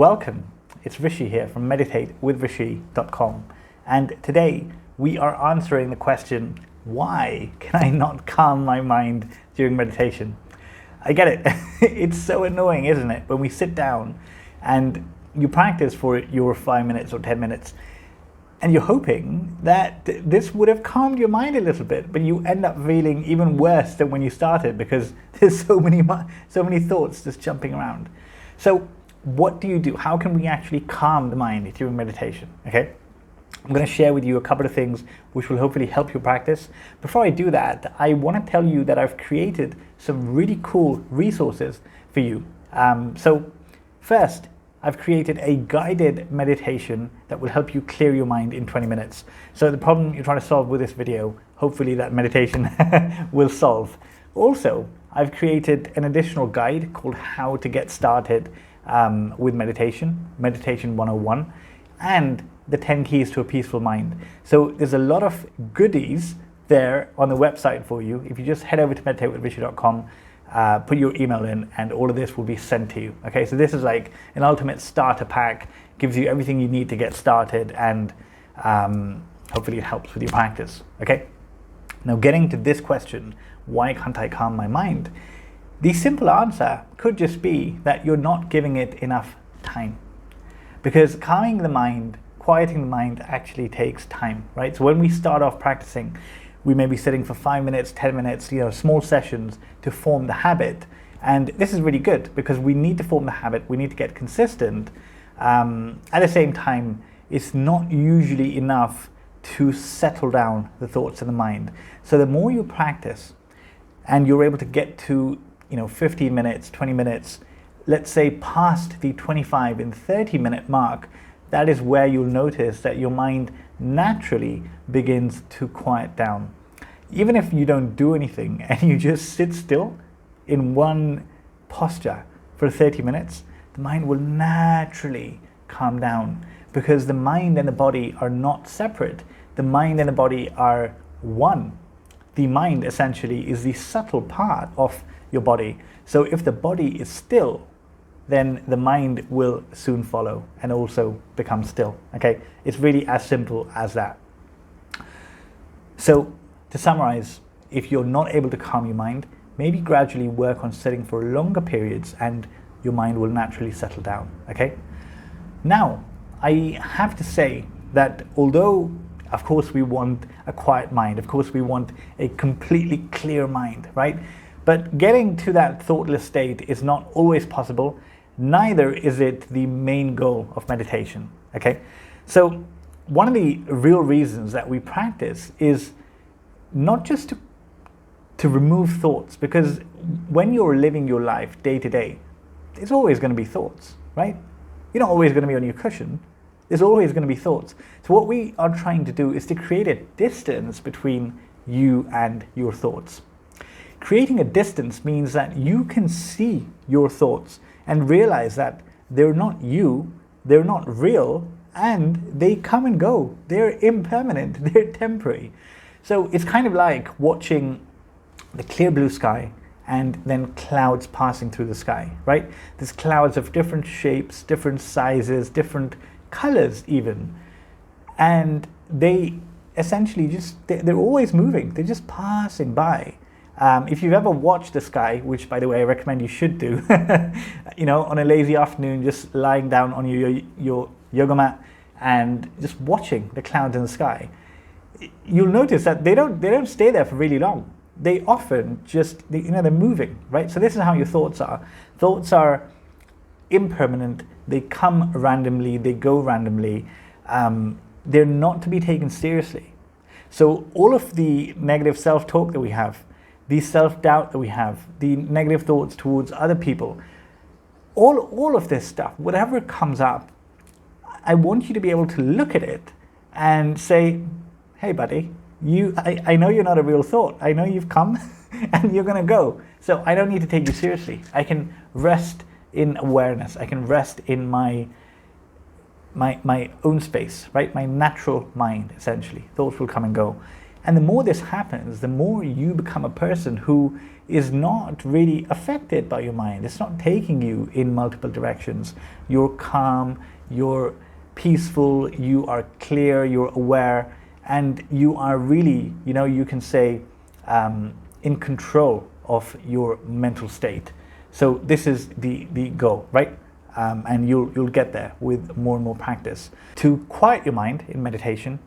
Welcome, it's Rishi here from meditatewithrishi.com, and today we are answering the question, why can I not calm my mind during meditation? I get it, it's so annoying, isn't it, when we sit down and you practice for your 5 minutes or 10 minutes and you're hoping that this would have calmed your mind a little bit, but you end up feeling even worse than when you started because there's so many thoughts just jumping around. So what do you do? How can we actually calm the mind during meditation? Okay, I'm going to share with you a couple of things which will hopefully help your practice. Before I do that, I want to tell you that I've created some really cool resources for you. So first, I've created a guided meditation that will help you clear your mind in 20 minutes. So the problem you're trying to solve with this video, hopefully that meditation will solve. Also, I've created an additional guide called How to Get Started with Meditation 101, and the 10 Keys to a Peaceful Mind. So there's a lot of goodies there on the website for you. If you just head over to meditatewithrishi.com, put your email in, and all of this will be sent to you. Okay, so this is like an ultimate starter pack, gives you everything you need to get started, and hopefully it helps with your practice. Okay, now getting to this question, why can't I calm my mind? The simple answer could just be that you're not giving it enough time, because calming the mind, quieting the mind actually takes time, right? So when we start off practicing, we may be sitting for 5 minutes, 10 minutes, small sessions to form the habit. And this is really good because we need to form the habit, we need to get consistent. At the same time, it's not usually enough to settle down the thoughts in the mind. So the more you practice and you're able to get to 15 minutes, 20 minutes, let's say past the 25 and 30 minute mark, that is where you'll notice that your mind naturally begins to quiet down. Even if you don't do anything and you just sit still in one posture for 30 minutes, the mind will naturally calm down, because the mind and the body are not separate. The mind and the body are one. The mind essentially is the subtle part of your body. So if the body is still, then the mind will soon follow and also become still. Okay, it's really as simple as that. So to summarize, if you're not able to calm your mind, maybe gradually work on sitting for longer periods and your mind will naturally settle down. Okay, now I have to say that although of course we want a quiet mind, of course we want a completely clear mind, right? But getting to that thoughtless state is not always possible. Neither is it the main goal of meditation. Okay, so one of the real reasons that we practice is not just to remove thoughts, because when you're living your life day to day, there's always going to be thoughts, right? You're not always going to be on your cushion. There's always going to be thoughts. So what we are trying to do is to create a distance between you and your thoughts. Creating a distance means that you can see your thoughts and realize that they're not you, they're not real, and they come and go. They're impermanent, they're temporary. So it's kind of like watching the clear blue sky and then clouds passing through the sky, right? There's clouds of different shapes, different sizes, different colors even. And they essentially they're always moving, they're just passing by. If you've ever watched the sky, which by the way I recommend you should do, on a lazy afternoon, just lying down on your yoga mat and just watching the clouds in the sky, you'll notice that they don't stay there for really long. They often they're moving, right? So this is how your thoughts are. Thoughts are impermanent. They come randomly. They go randomly. They're not to be taken seriously. So all of the negative self-talk that we have, the self-doubt that we have, the negative thoughts towards other people, all of this stuff, whatever comes up, I want you to be able to look at it and say, hey buddy, I know you're not a real thought. I know you've come and you're gonna go. So I don't need to take you seriously. I can rest in awareness. I can rest in my own space, right? My natural mind, essentially. Thoughts will come and go. And the more this happens, the more you become a person who is not really affected by your mind. It's not taking you in multiple directions. You're calm, you're peaceful, you are clear, you're aware, and you are really, you can say, in control of your mental state. So this is the goal, right? And you'll get there with more and more practice. To quiet your mind in meditation,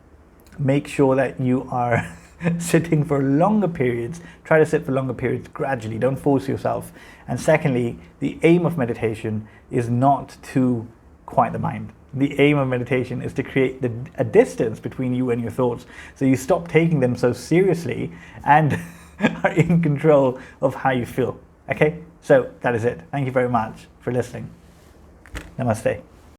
make sure that you are sitting for longer periods. Try to sit for longer periods gradually. Don't force yourself. And secondly, the aim of meditation is not to quiet the mind. The aim of meditation is to create a distance between you and your thoughts. So you stop taking them so seriously and are in control of how you feel. Okay? So that is it. Thank you very much for listening. Namaste.